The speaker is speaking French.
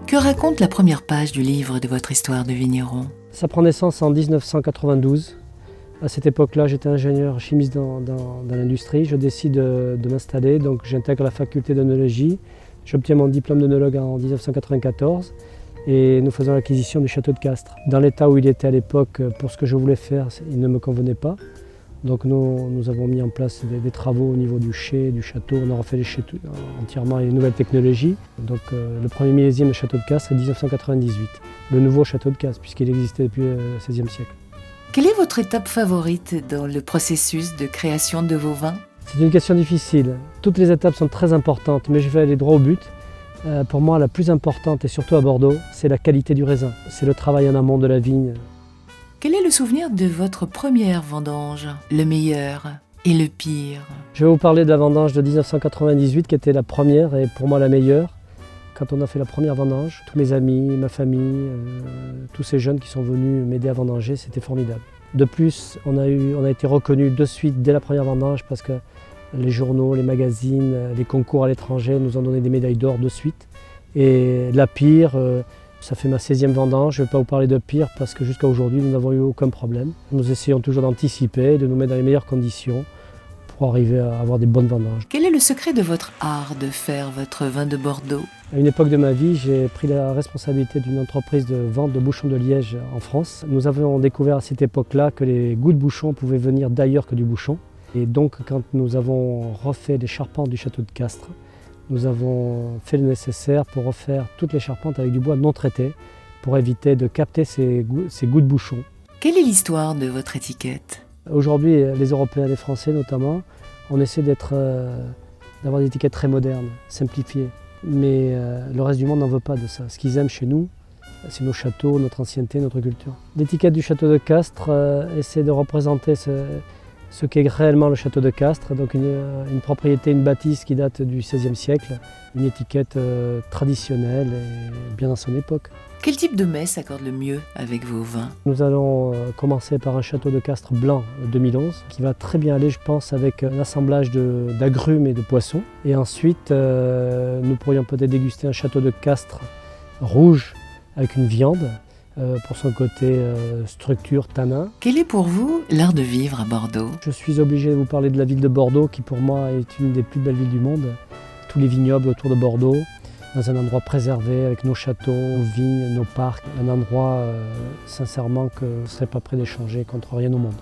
Que raconte la première page du livre de votre histoire de vigneron? Ça prend naissance en 1992. À cette époque-là, j'étais ingénieur chimiste dans l'industrie. Je décide de m'installer, donc j'intègre la faculté d'œnologie. J'obtiens mon diplôme d'œnologue en 1994 et nous faisons l'acquisition du château de Castres. Dans l'état où il était à l'époque, pour ce que je voulais faire, il ne me convenait pas. Donc nous avons mis en place des travaux au niveau du chai, du château. On a refait les chais entièrement avec une nouvelle technologie. Donc le premier millésime de château de Castres est 1998. Le nouveau château de Castres, puisqu'il existait depuis le XVIe siècle. Quelle est votre étape favorite dans le processus de création de vos vins? C'est une question difficile. Toutes les étapes sont très importantes, mais je vais aller droit au but. Pour moi, la plus importante, et surtout à Bordeaux, c'est la qualité du raisin. C'est le travail en amont de la vigne. Quel est le souvenir de votre première vendange? Le meilleur et le pire? Je vais vous parler de la vendange de 1998, qui était la première et pour moi la meilleure. Quand on a fait la première vendange, tous mes amis, ma famille, tous ces jeunes qui sont venus m'aider à vendanger, c'était formidable. De plus, on a été reconnus de suite dès la première vendange parce que les journaux, les magazines, les concours à l'étranger nous ont donné des médailles d'or de suite. Et la pire, ça fait ma 16e vendange, je ne vais pas vous parler de pire parce que jusqu'à aujourd'hui, nous n'avons eu aucun problème. Nous essayons toujours d'anticiper, de nous mettre dans les meilleures conditions pour arriver à avoir des bonnes vendanges. Quel est le secret de votre art de faire votre vin de Bordeaux? À une époque de ma vie, j'ai pris la responsabilité d'une entreprise de vente de bouchons de liège en France. Nous avons découvert à cette époque-là que les goûts de bouchon pouvaient venir d'ailleurs que du bouchon. Et donc, quand nous avons refait les charpentes du château de Castres, nous avons fait le nécessaire pour refaire toutes les charpentes avec du bois non traité pour éviter de capter ces goûts de bouchon. Quelle est l'histoire de votre étiquette? Aujourd'hui, les Européens et les Français notamment, on essaie d'avoir des étiquettes très modernes, simplifiées. Mais le reste du monde n'en veut pas de ça. Ce qu'ils aiment chez nous, c'est nos châteaux, notre ancienneté, notre culture. L'étiquette du château de Castres essaie de représenter ce qu'est réellement le château de Castres, donc une propriété, une bâtisse qui date du XVIe siècle, une étiquette traditionnelle et bien dans son époque. Quel type de mets s'accorde le mieux avec vos vins? Nous allons commencer par un château de Castres blanc 2011 qui va très bien aller, je pense, avec un assemblage d'agrumes et de poissons. Et ensuite, nous pourrions peut-être déguster un château de Castres rouge avec une viande pour son côté structure, tanin. Quel est pour vous l'art de vivre à Bordeaux? Je suis obligé de vous parler de la ville de Bordeaux qui pour moi est une des plus belles villes du monde. Tous les vignobles autour de Bordeaux, dans un endroit préservé avec nos châteaux, nos vignes, nos parcs. Un endroit sincèrement que je ne serais pas prêt d'échanger contre rien au monde.